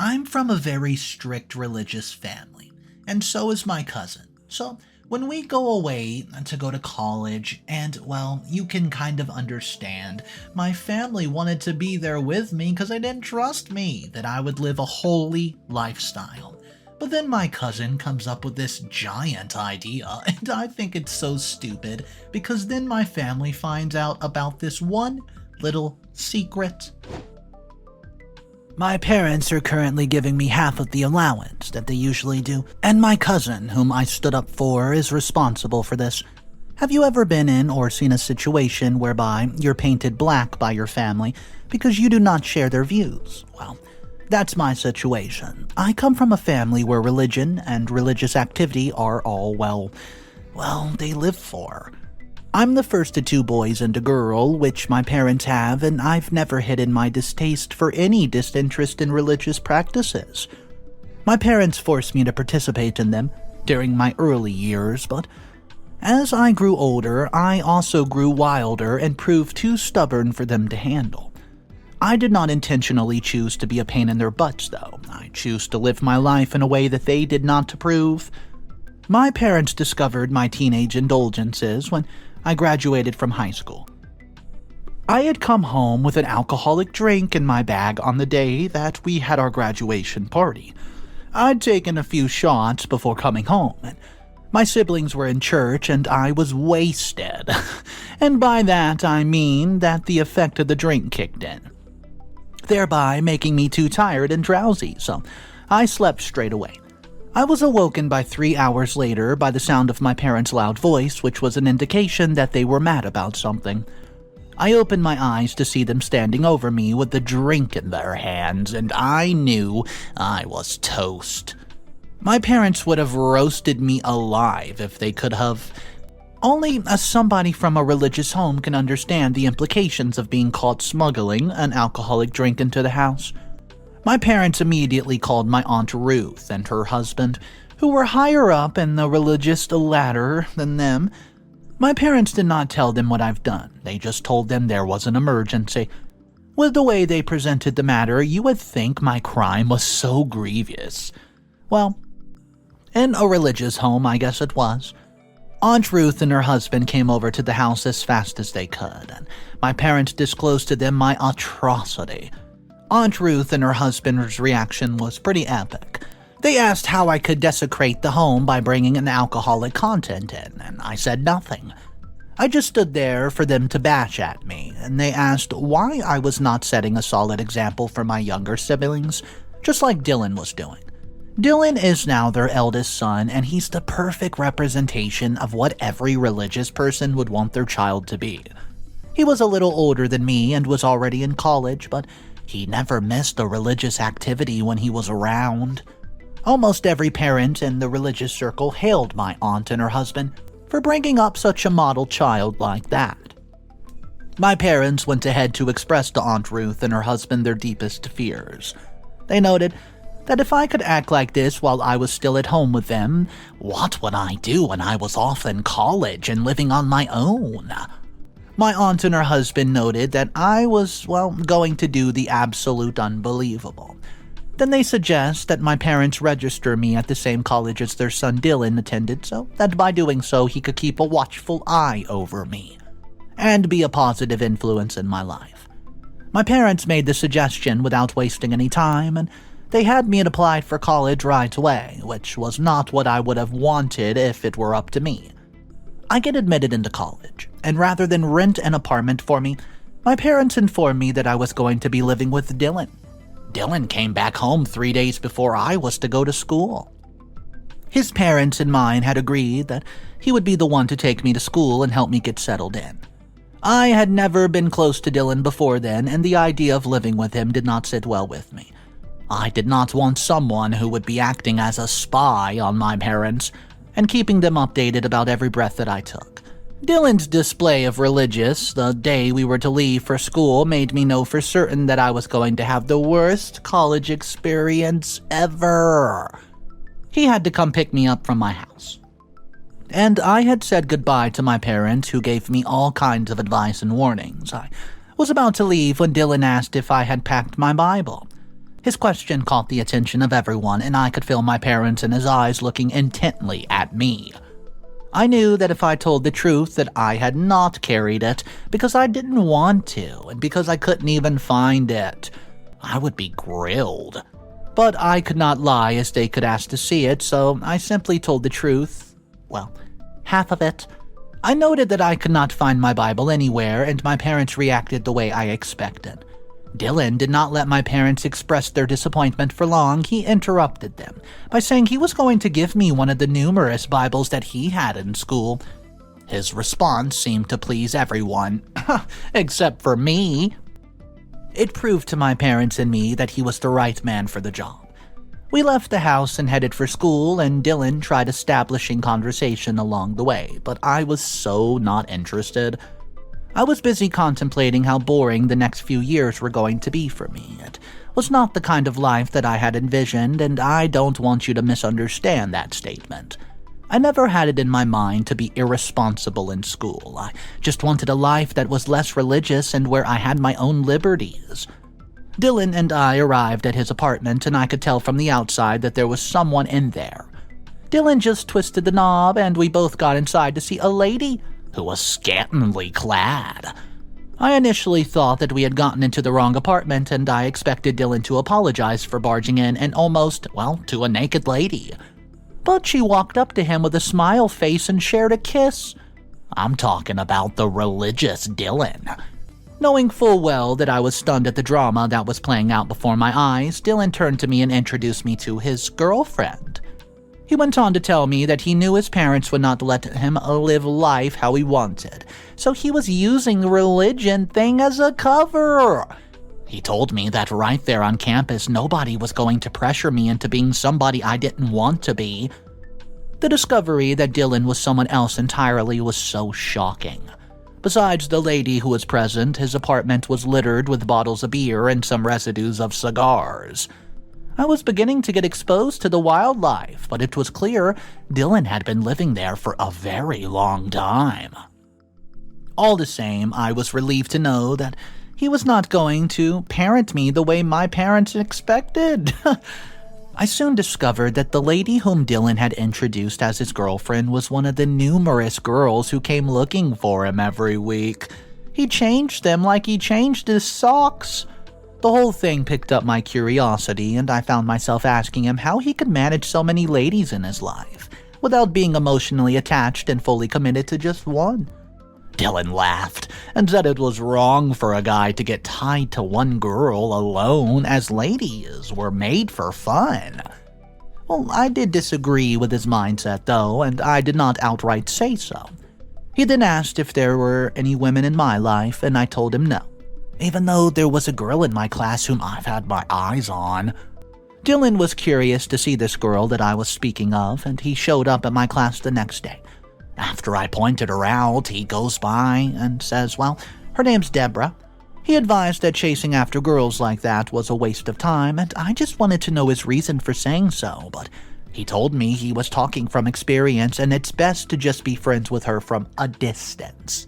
I'm from a very strict religious family, and so is my cousin. So when we go away to go to college, and well, you can kind of understand, my family wanted to be there with me because they didn't trust me that I would live a holy lifestyle. But then my cousin comes up with this giant idea, and I think it's so stupid because then my family finds out about this one little secret. My parents are currently giving me half of the allowance that they usually do, and my cousin, whom I stood up for, is responsible for this. Have you ever been in or seen a situation whereby you're painted black by your family because you do not share their views? Well, that's my situation. I come from a family where religion and religious activity are all, well, they live for. I'm the first of two boys and a girl, which my parents have, and I've never hidden my distaste for any disinterest in religious practices. My parents forced me to participate in them during my early years, but as I grew older, I also grew wilder and proved too stubborn for them to handle. I did not intentionally choose to be a pain in their butts, though. I choose to live my life in a way that they did not approve. My parents discovered my teenage indulgences when I graduated from high school. I had come home with an alcoholic drink in my bag on the day that we had our graduation party. I'd taken a few shots before coming home, and my siblings were in church and I was wasted. And by that I mean that the effect of the drink kicked in, thereby making me too tired and drowsy, so I slept straight away. I was awoken by 3 hours later by the sound of my parents' loud voice, which was an indication that they were mad about something. I opened my eyes to see them standing over me with the drink in their hands, and I knew I was toast. My parents would have roasted me alive if they could have. Only somebody from a religious home can understand the implications of being caught smuggling an alcoholic drink into the house. My parents immediately called my Aunt Ruth and her husband, who were higher up in the religious ladder than them. My parents did not tell them what I've done. They just told them there was an emergency. With the way they presented the matter, you would think my crime was so grievous. Well, in a religious home, I guess it was. Aunt Ruth and her husband came over to the house as fast as they could, and my parents disclosed to them my atrocity. Aunt Ruth and her husband's reaction was pretty epic. They asked how I could desecrate the home by bringing an alcoholic content in, and I said nothing. I just stood there for them to bash at me, and they asked why I was not setting a solid example for my younger siblings, just like Dylan was doing. Dylan is now their eldest son, and he's the perfect representation of what every religious person would want their child to be. He was a little older than me and was already in college, but he never missed a religious activity when he was around. Almost every parent in the religious circle hailed my aunt and her husband for bringing up such a model child like that. My parents went ahead to express to Aunt Ruth and her husband their deepest fears. They noted that if I could act like this while I was still at home with them, what would I do when I was off in college and living on my own? My aunt and her husband noted that I was, going to do the absolute unbelievable. Then they suggest that my parents register me at the same college as their son Dylan attended, so that by doing so he could keep a watchful eye over me and be a positive influence in my life. My parents made the suggestion without wasting any time, and they had me apply for college right away, which was not what I would have wanted if it were up to me. I get admitted into college, and rather than rent an apartment for me, my parents informed me that I was going to be living with Dylan. Dylan came back home 3 days before I was to go to school. His parents and mine had agreed that he would be the one to take me to school and help me get settled in. I had never been close to Dylan before then, and the idea of living with him did not sit well with me. I did not want someone who would be acting as a spy on my parents and keeping them updated about every breath that I took. Dylan's display of religious the day we were to leave for school made me know for certain that I was going to have the worst college experience ever. He had to come pick me up from my house. And I had said goodbye to my parents, who gave me all kinds of advice and warnings. I was about to leave when Dylan asked if I had packed my Bible. His question caught the attention of everyone, and I could feel my parents in his eyes looking intently at me. I knew that if I told the truth that I had not carried it because I didn't want to and because I couldn't even find it, I would be grilled. But I could not lie as they could ask to see it, so I simply told the truth. Well, half of it. I noted that I could not find my Bible anywhere, and my parents reacted the way I expected. Dylan did not let my parents express their disappointment for long. He interrupted them by saying he was going to give me one of the numerous Bibles that he had in school. His response seemed to please everyone, except for me. It proved to my parents and me that he was the right man for the job. We left the house and headed for school, and Dylan tried establishing conversation along the way, but I was so not interested. I was busy contemplating how boring the next few years were going to be for me. It was not the kind of life that I had envisioned, and I don't want you to misunderstand that statement. I never had it in my mind to be irresponsible in school. I just wanted a life that was less religious and where I had my own liberties. Dylan and I arrived at his apartment, and I could tell from the outside that there was someone in there. Dylan just twisted the knob, and we both got inside to see a lady who was scantily clad. I initially thought that we had gotten into the wrong apartment, and I expected Dylan to apologize for barging in and almost, to a naked lady. But she walked up to him with a smile face and shared a kiss. I'm talking about the religious Dylan. Knowing full well that I was stunned at the drama that was playing out before my eyes, Dylan turned to me and introduced me to his girlfriend. He went on to tell me that he knew his parents would not let him live life how he wanted, so he was using the religion thing as a cover. He told me that right there on campus, nobody was going to pressure me into being somebody I didn't want to be. The discovery that Dylan was someone else entirely was so shocking. Besides the lady who was present, his apartment was littered with bottles of beer and some residues of cigars. I was beginning to get exposed to the wildlife, but it was clear Dylan had been living there for a very long time. All the same, I was relieved to know that he was not going to parent me the way my parents expected. I soon discovered that the lady whom Dylan had introduced as his girlfriend was one of the numerous girls who came looking for him every week. He changed them like he changed his socks. The whole thing picked up my curiosity, and I found myself asking him how he could manage so many ladies in his life without being emotionally attached and fully committed to just one. Dylan laughed and said it was wrong for a guy to get tied to one girl alone, as ladies were made for fun. Well, I did disagree with his mindset, though, and I did not outright say so. He then asked if there were any women in my life, and I told him no, even though there was a girl in my class whom I've had my eyes on. Dylan was curious to see this girl that I was speaking of, and he showed up at my class the next day. After I pointed her out, he goes by and says, her name's Deborah. He advised that chasing after girls like that was a waste of time, and I just wanted to know his reason for saying so, but he told me he was talking from experience and it's best to just be friends with her from a distance.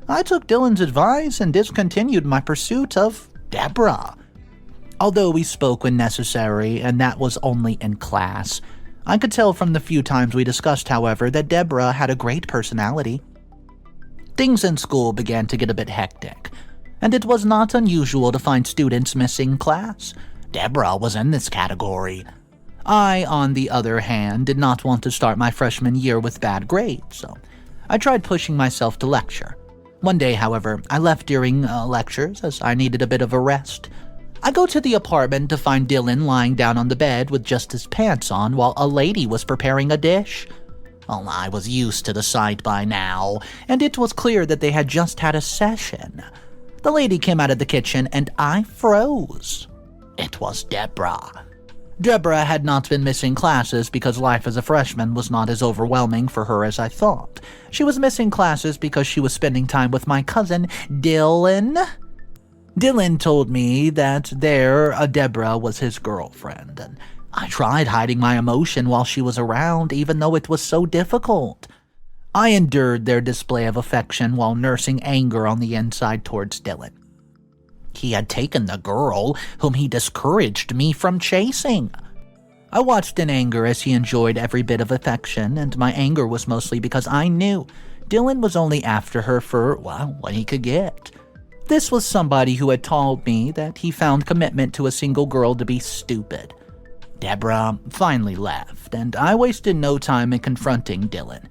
I took Dylan's advice and discontinued my pursuit of Deborah. Although we spoke when necessary, and that was only in class, I could tell from the few times we discussed, however, that Deborah had a great personality. Things in school began to get a bit hectic, and it was not unusual to find students missing class. Deborah was in this category. I, on the other hand, did not want to start my freshman year with bad grades, so I tried pushing myself to lecture. One day, however, I left during lectures as I needed a bit of a rest. I go to the apartment to find Dylan lying down on the bed with just his pants on while a lady was preparing a dish. Well, I was used to the sight by now, and it was clear that they had just had a session. The lady came out of the kitchen, and I froze. It was Deborah. Deborah had not been missing classes because life as a freshman was not as overwhelming for her as I thought. She was missing classes because she was spending time with my cousin, Dylan. Dylan told me that Deborah was his girlfriend, and I tried hiding my emotion while she was around, even though it was so difficult. I endured their display of affection while nursing anger on the inside towards Dylan. He had taken the girl whom he discouraged me from chasing. I watched in anger as he enjoyed every bit of affection, and my anger was mostly because I knew Dylan was only after her for, well, what he could get. This was somebody who had told me that he found commitment to a single girl to be stupid. Deborah finally left, and I wasted no time in confronting Dylan.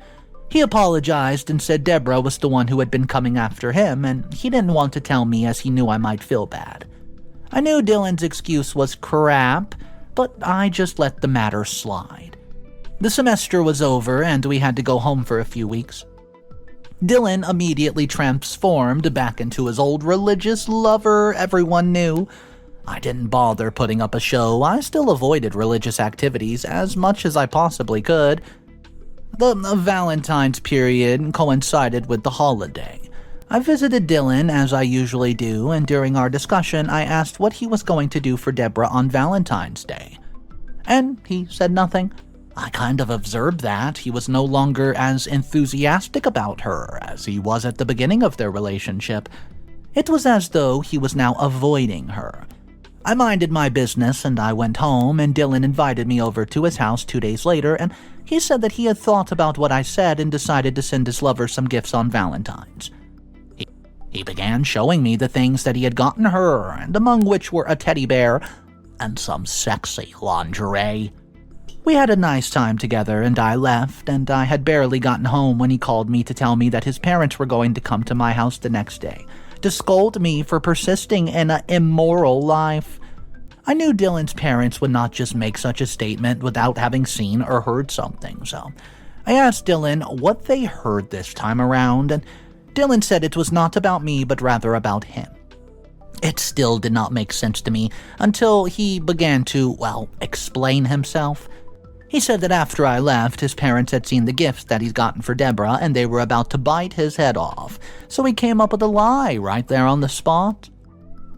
He apologized and said Deborah was the one who had been coming after him, and he didn't want to tell me as he knew I might feel bad. I knew Dylan's excuse was crap, but I just let the matter slide. The semester was over, and we had to go home for a few weeks. Dylan immediately transformed back into his old religious lover everyone knew. I didn't bother putting up a show. I still avoided religious activities as much as I possibly could. The Valentine's period coincided with the holiday. I visited Dylan as I usually do, and during our discussion I asked what he was going to do for Deborah on Valentine's Day. And he said nothing. I kind of observed that he was no longer as enthusiastic about her as he was at the beginning of their relationship. It was as though he was now avoiding her. I minded my business and I went home, and Dylan invited me over to his house 2 days later, and he said that he had thought about what I said and decided to send his lover some gifts on Valentine's. He began showing me the things that he had gotten her, and among which were a teddy bear and some sexy lingerie. We had a nice time together, and I left, and I had barely gotten home when he called me to tell me that his parents were going to come to my house the next day to scold me for persisting in an immoral life. I knew Dylan's parents would not just make such a statement without having seen or heard something, so I asked Dylan what they heard this time around, and Dylan said it was not about me but rather about him. It still did not make sense to me until he began to, explain himself. He said that after I left, his parents had seen the gifts that he'd gotten for Deborah, and they were about to bite his head off, so he came up with a lie right there on the spot.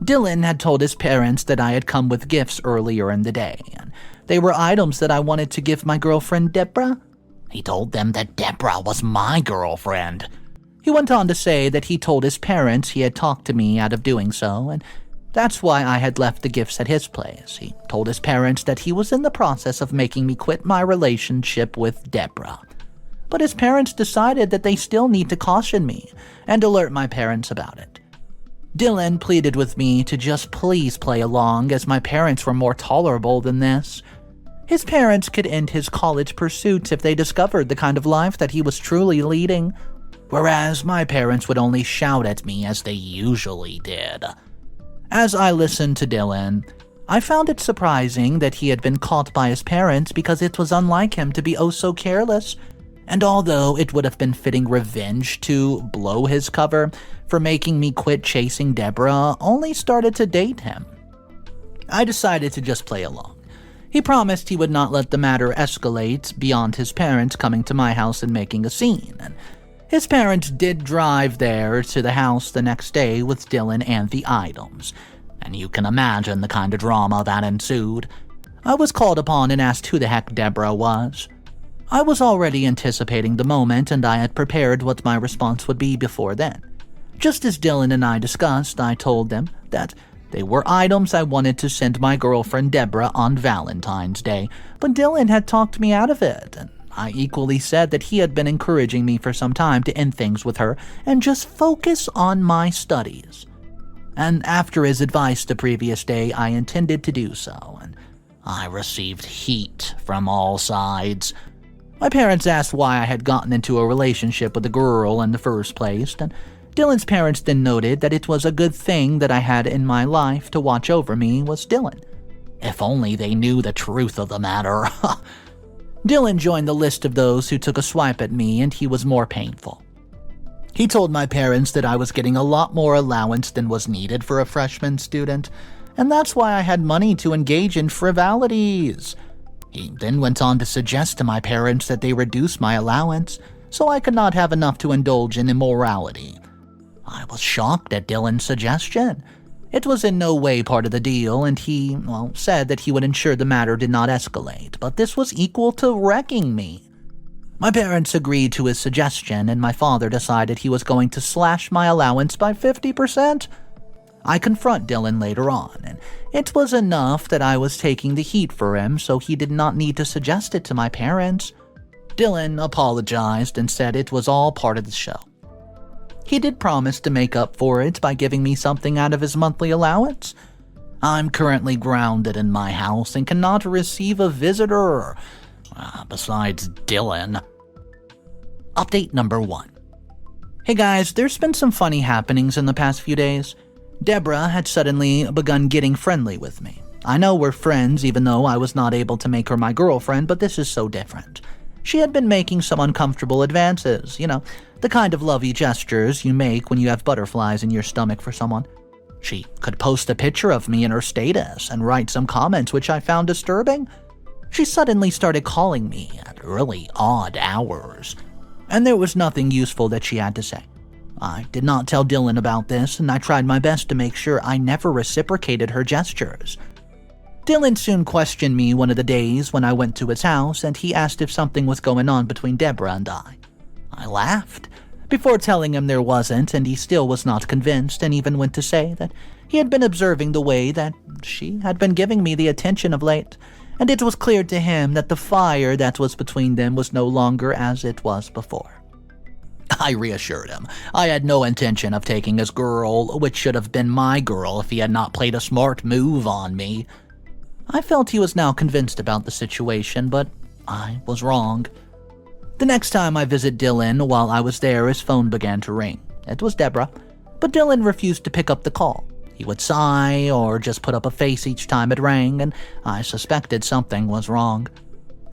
Dylan had told his parents that I had come with gifts earlier in the day, and they were items that I wanted to give my girlfriend Deborah. He told them that Deborah was my girlfriend. He went on to say that he told his parents he had talked to me out of doing so, and that's why I had left the gifts at his place. He told his parents that he was in the process of making me quit my relationship with Deborah. But his parents decided that they still need to caution me and alert my parents about it. Dylan pleaded with me to just please play along, as my parents were more tolerable than this. His parents could end his college pursuits if they discovered the kind of life that he was truly leading, whereas my parents would only shout at me as they usually did. As I listened to Dylan, I found it surprising that he had been caught by his parents because it was unlike him to be oh so careless, and although it would have been fitting revenge to blow his cover for making me quit chasing Deborah, only started to date him. I decided to just play along. He promised he would not let the matter escalate beyond his parents coming to my house and making a scene, and his parents did drive there to the house the next day with Dylan and the items, and you can imagine the kind of drama that ensued. I was called upon and asked who the heck Deborah was. I was already anticipating the moment, and I had prepared what my response would be before then. Just as Dylan and I discussed, I told them that they were items I wanted to send my girlfriend Deborah on Valentine's Day, but Dylan had talked me out of it, and I equally said that he had been encouraging me for some time to end things with her and just focus on my studies. And after his advice the previous day, I intended to do so, and I received heat from all sides. My parents asked why I had gotten into a relationship with a girl in the first place, and Dylan's parents then noted that it was a good thing that I had in my life to watch over me was Dylan. If only they knew the truth of the matter. Dylan joined the list of those who took a swipe at me, and he was more painful. He told my parents that I was getting a lot more allowance than was needed for a freshman student, and that's why I had money to engage in frivolities. He then went on to suggest to my parents that they reduce my allowance so I could not have enough to indulge in immorality. I was shocked at Dylan's suggestion. It was in no way part of the deal, and he, said that he would ensure the matter did not escalate, but this was equal to wrecking me. My parents agreed to his suggestion, and my father decided he was going to slash my allowance by 50%. I confront Dylan later on, and it was enough that I was taking the heat for him, so he did not need to suggest it to my parents. Dylan apologized and said it was all part of the show. He did promise to make up for it by giving me something out of his monthly allowance. I'm currently grounded in my house and cannot receive a visitor, besides Dylan. Update number 1. Hey guys, there's been some funny happenings in the past few days. Deborah had suddenly begun getting friendly with me. I know we're friends even though I was not able to make her my girlfriend, but this is so different. She had been making some uncomfortable advances, the kind of lovey gestures you make when you have butterflies in your stomach for someone. She could post a picture of me in her status and write some comments which I found disturbing. She suddenly started calling me at really odd hours, and there was nothing useful that she had to say. I did not tell Dylan about this, and I tried my best to make sure I never reciprocated her gestures. Dylan soon questioned me one of the days when I went to his house, and he asked if something was going on between Deborah and I. I laughed, before telling him there wasn't, and he still was not convinced, and even went to say that he had been observing the way that she had been giving me the attention of late, and it was clear to him that the fire that was between them was no longer as it was before. I reassured him I had no intention of taking his girl, which should have been my girl if he had not played a smart move on me. I felt he was now convinced about the situation, but I was wrong. The next time I visit Dylan, while I was there, his phone began to ring. It was Deborah, but Dylan refused to pick up the call. He would sigh or just put up a face each time it rang, and I suspected something was wrong.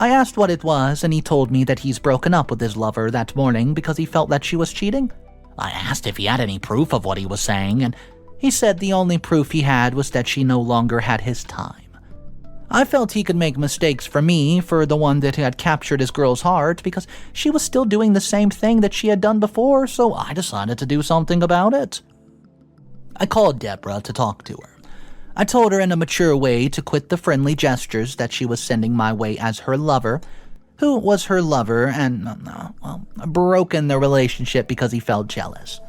I asked what it was, and he told me that he's broken up with his lover that morning because he felt that she was cheating. I asked if he had any proof of what he was saying, and he said the only proof he had was that she no longer had his time. I felt he could make mistakes for me, for the one that had captured his girl's heart, because she was still doing the same thing that she had done before, so I decided to do something about it. I called Deborah to talk to her. I told her in a mature way to quit the friendly gestures that she was sending my way as her lover, who was her lover and, broken the relationship because he felt jealous.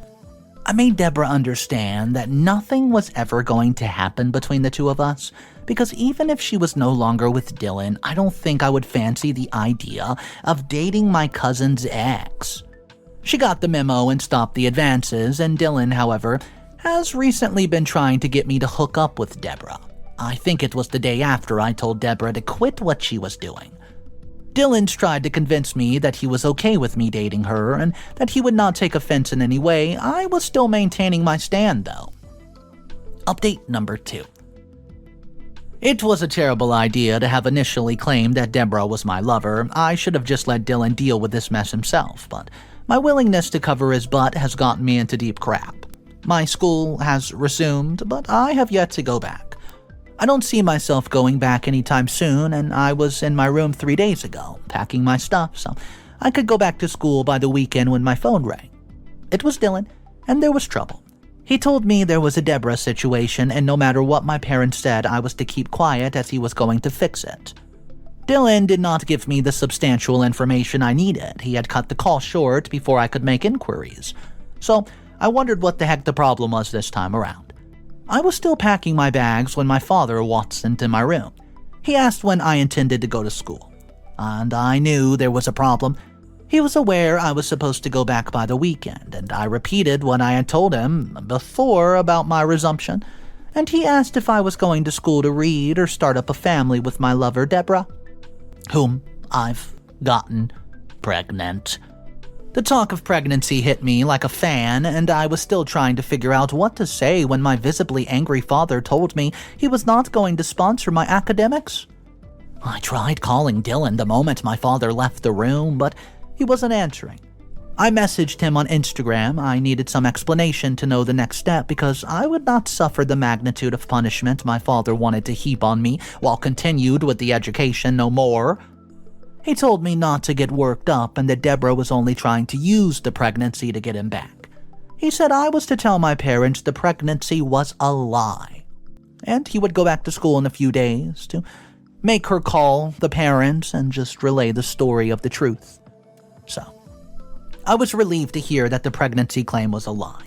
I made Deborah understand that nothing was ever going to happen between the two of us, because even if she was no longer with Dylan, I don't think I would fancy the idea of dating my cousin's ex. She got the memo and stopped the advances, and Dylan, however, has recently been trying to get me to hook up with Deborah. I think it was the day after I told Deborah to quit what she was doing. Dylan's tried to convince me that he was okay with me dating her and that he would not take offense in any way. I was still maintaining my stand, though. Update number 2. It was a terrible idea to have initially claimed that Deborah was my lover. I should have just let Dylan deal with this mess himself, but my willingness to cover his butt has gotten me into deep crap. My school has resumed, but I have yet to go back. I don't see myself going back anytime soon, and I was in my room 3 days ago, packing my stuff, so I could go back to school by the weekend when my phone rang. It was Dylan, and there was trouble. He told me there was a Deborah situation, and no matter what my parents said, I was to keep quiet as he was going to fix it. Dylan did not give me the substantial information I needed. He had cut the call short before I could make inquiries. So I wondered what the heck the problem was this time around. I was still packing my bags when my father waltzed into my room. He asked when I intended to go to school, and I knew there was a problem. He was aware I was supposed to go back by the weekend, and I repeated what I had told him before about my resumption, and he asked if I was going to school to read or start up a family with my lover Deborah, whom I've gotten pregnant. The talk of pregnancy hit me like a fan, and I was still trying to figure out what to say when my visibly angry father told me he was not going to sponsor my academics. I tried calling Dylan the moment my father left the room, but he wasn't answering. I messaged him on Instagram. I needed some explanation to know the next step because I would not suffer the magnitude of punishment my father wanted to heap on me while continued with the education no more. He told me not to get worked up and that Deborah was only trying to use the pregnancy to get him back. He said I was to tell my parents the pregnancy was a lie, and he would go back to school in a few days to make her call the parents and just relay the story of the truth. So, I was relieved to hear that the pregnancy claim was a lie.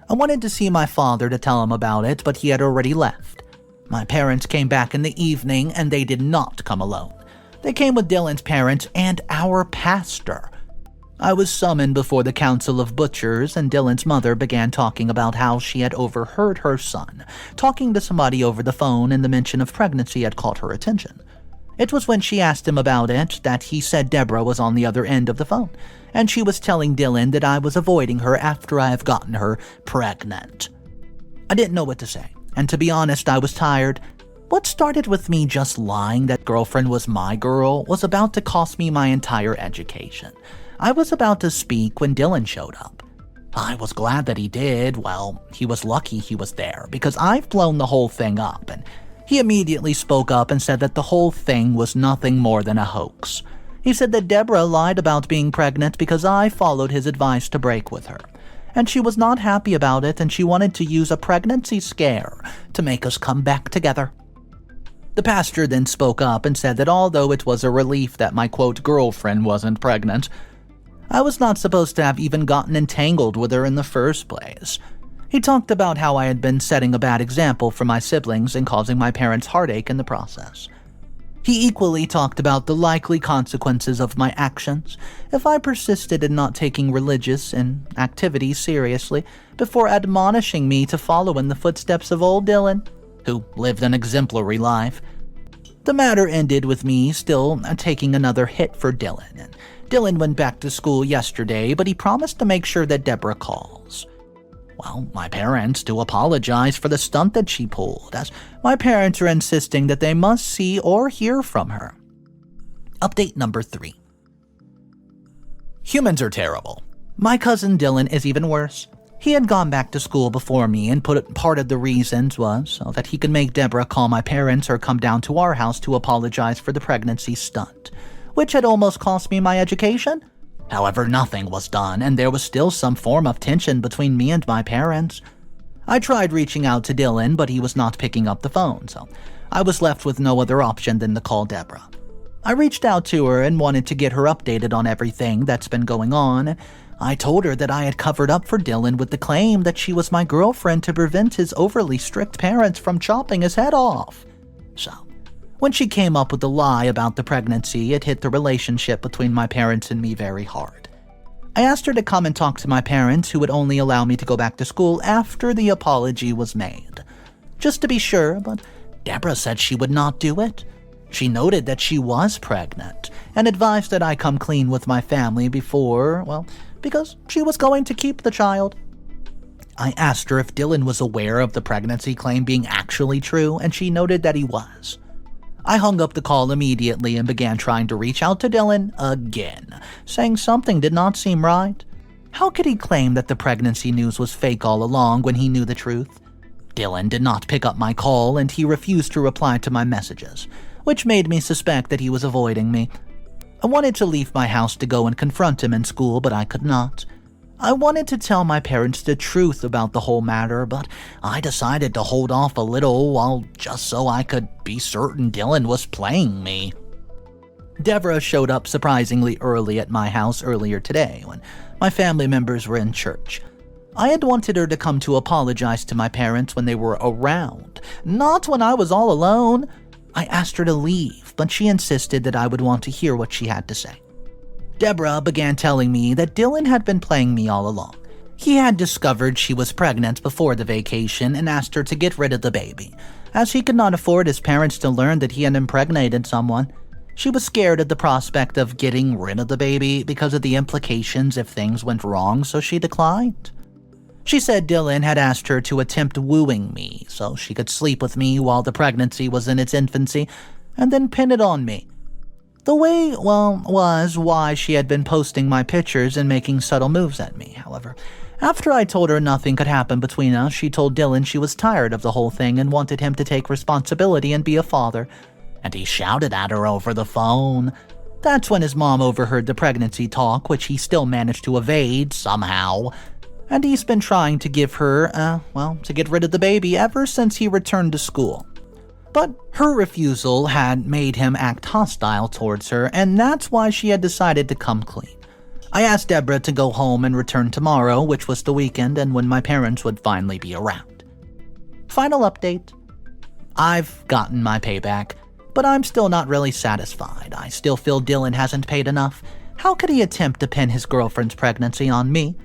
I wanted to see my father to tell him about it, but he had already left. My parents came back in the evening, and they did not come alone. They came with Dylan's parents and our pastor. I was summoned before the Council of Butchers, and Dylan's mother began talking about how she had overheard her son talking to somebody over the phone, and the mention of pregnancy had caught her attention. It was when she asked him about it that he said Deborah was on the other end of the phone, and she was telling Dylan that I was avoiding her after I have gotten her pregnant. I didn't know what to say, and to be honest, I was tired. What started with me just lying that girlfriend was my girl was about to cost me my entire education. I was about to speak when Dylan showed up. I was glad that he did. Well, he was lucky he was there, because I've blown the whole thing up, and he immediately spoke up and said that the whole thing was nothing more than a hoax. He said that Deborah lied about being pregnant because I followed his advice to break with her, and she was not happy about it, and she wanted to use a pregnancy scare to make us come back together. The pastor then spoke up and said that although it was a relief that my quote girlfriend wasn't pregnant, I was not supposed to have even gotten entangled with her in the first place. He talked about how I had been setting a bad example for my siblings and causing my parents heartache in the process. He equally talked about the likely consequences of my actions if I persisted in not taking religious and activities seriously, before admonishing me to follow in the footsteps of old Dylan, who lived an exemplary life. The matter ended with me still taking another hit for Dylan, and Dylan went back to school yesterday, but he promised to make sure that Deborah calls. Well, my parents do apologize for the stunt that she pulled, as my parents are insisting that they must see or hear from her. Update number 3. Humans are terrible. My cousin Dylan is even worse. He had gone back to school before me, and part of the reasons was so that he could make Deborah call my parents or come down to our house to apologize for the pregnancy stunt, which had almost cost me my education. However, nothing was done, and there was still some form of tension between me and my parents. I tried reaching out to Dylan, but he was not picking up the phone, so I was left with no other option than to call Deborah. I reached out to her and wanted to get her updated on everything that's been going on. I told her that I had covered up for Dylan with the claim that she was my girlfriend to prevent his overly strict parents from chopping his head off. So, when she came up with the lie about the pregnancy, it hit the relationship between my parents and me very hard. I asked her to come and talk to my parents, who would only allow me to go back to school after the apology was made. Just to be sure, but Deborah said she would not do it. She noted that she was pregnant and advised that I come clean with my family because she was going to keep the child. I asked her if Dylan was aware of the pregnancy claim being actually true, and she noted that he was. I hung up the call immediately and began trying to reach out to Dylan again, saying something did not seem right. How could he claim that the pregnancy news was fake all along when he knew the truth? Dylan did not pick up my call, and he refused to reply to my messages, which made me suspect that he was avoiding me. I wanted to leave my house to go and confront him in school, but I could not. I wanted to tell my parents the truth about the whole matter, but I decided to hold off a little just so I could be certain Dylan was playing me. Deborah showed up surprisingly early at my house earlier today when my family members were in church. I had wanted her to come to apologize to my parents when they were around, not when I was all alone. I asked her to leave, but she insisted that I would want to hear what she had to say. Deborah began telling me that Dylan had been playing me all along. He had discovered she was pregnant before the vacation and asked her to get rid of the baby, as he could not afford his parents to learn that he had impregnated someone. She was scared at the prospect of getting rid of the baby because of the implications if things went wrong, so she declined. She said Dylan had asked her to attempt wooing me so she could sleep with me while the pregnancy was in its infancy, and then pin it on me. The way, was why she had been posting my pictures and making subtle moves at me. However, after I told her nothing could happen between us, she told Dylan she was tired of the whole thing and wanted him to take responsibility and be a father, and he shouted at her over the phone. That's when his mom overheard the pregnancy talk, which he still managed to evade somehow, and he's been trying to give her, to get rid of the baby ever since he returned to school. But her refusal had made him act hostile towards her, and that's why she had decided to come clean. I asked Deborah to go home and return tomorrow, which was the weekend and when my parents would finally be around. Final update. I've gotten my payback, but I'm still not really satisfied. I still feel Dylan hasn't paid enough. How could he attempt to pin his girlfriend's pregnancy on me?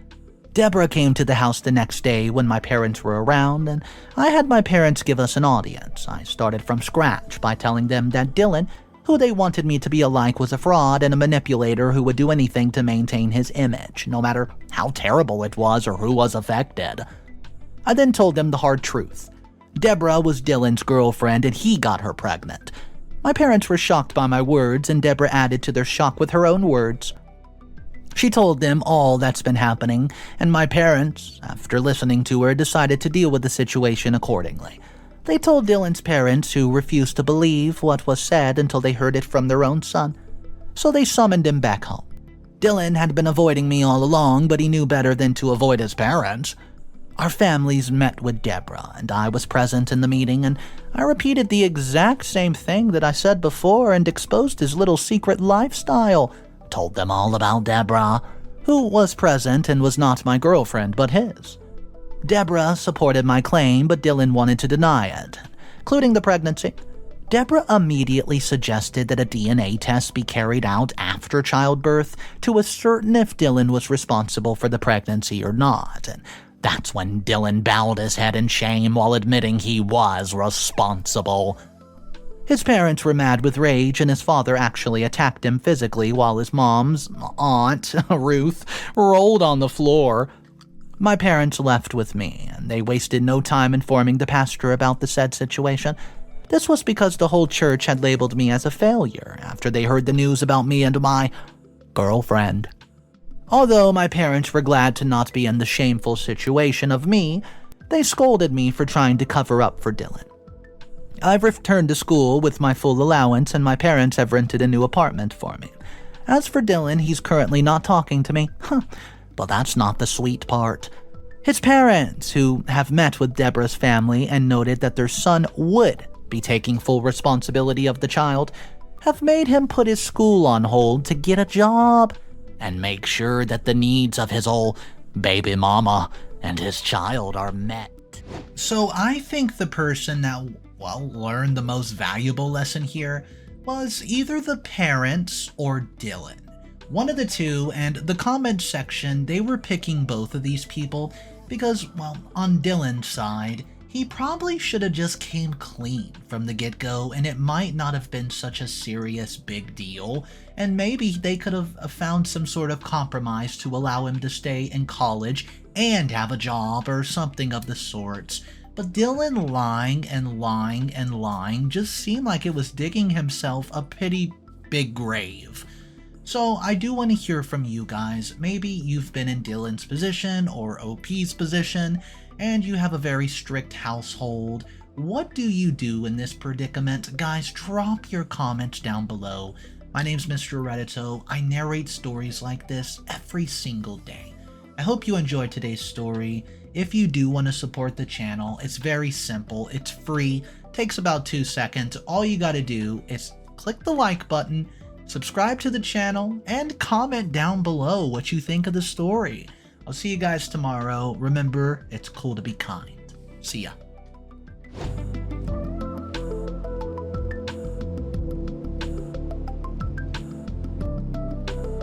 Deborah came to the house the next day when my parents were around, and I had my parents give us an audience. I started from scratch by telling them that Dylan, who they wanted me to be alike, was a fraud and a manipulator who would do anything to maintain his image, no matter how terrible it was or who was affected. I then told them the hard truth. Deborah was Dylan's girlfriend and he got her pregnant. My parents were shocked by my words, and Deborah added to their shock with her own words. She told them all that's been happening, and my parents, after listening to her, decided to deal with the situation accordingly. They told Dylan's parents, who refused to believe what was said until they heard it from their own son. So they summoned him back home. Dylan had been avoiding me all along, but he knew better than to avoid his parents. Our families met with Deborah, and I was present in the meeting, and I repeated the exact same thing that I said before and exposed his little secret lifestyle. Told them all about Deborah, who was present and was not my girlfriend but his. Deborah supported my claim, but Dylan wanted to deny it, including the pregnancy. Deborah immediately suggested that a DNA test be carried out after childbirth to ascertain if Dylan was responsible for the pregnancy or not, and that's when Dylan bowed his head in shame while admitting he was responsible. His parents were mad with rage, and his father actually attacked him physically while his mom's aunt, Ruth, rolled on the floor. My parents left with me, and they wasted no time informing the pastor about the said situation. This was because the whole church had labeled me as a failure after they heard the news about me and my girlfriend. Although my parents were glad to not be in the shameful situation of me, they scolded me for trying to cover up for Dylan. I've returned to school with my full allowance, and my parents have rented a new apartment for me. As for Dylan, he's currently not talking to me. But that's not the sweet part. His parents, who have met with Deborah's family and noted that their son would be taking full responsibility of the child, have made him put his school on hold to get a job and make sure that the needs of his old baby mama and his child are met. So I think the person that learned the most valuable lesson here was either the parents or Dylan. One of the two, and the comment section, they were picking both of these people because, on Dylan's side, he probably should have just came clean from the get-go and it might not have been such a serious big deal, and maybe they could have found some sort of compromise to allow him to stay in college and have a job or something of the sorts. But Dylan lying and lying and lying just seemed like it was digging himself a pretty big grave. So I do want to hear from you guys. Maybe you've been in Dylan's position or OP's position, and you have a very strict household. What do you do in this predicament? Guys, drop your comments down below. My name's Mr. Reddito. I narrate stories like this every single day. I hope you enjoyed today's story. If you do want to support the channel, it's very simple. It's free. Takes about 2 seconds. All you gotta do is click the like button, subscribe to the channel, and comment down below what you think of the story. I'll see you guys tomorrow. Remember, it's cool to be kind. See ya.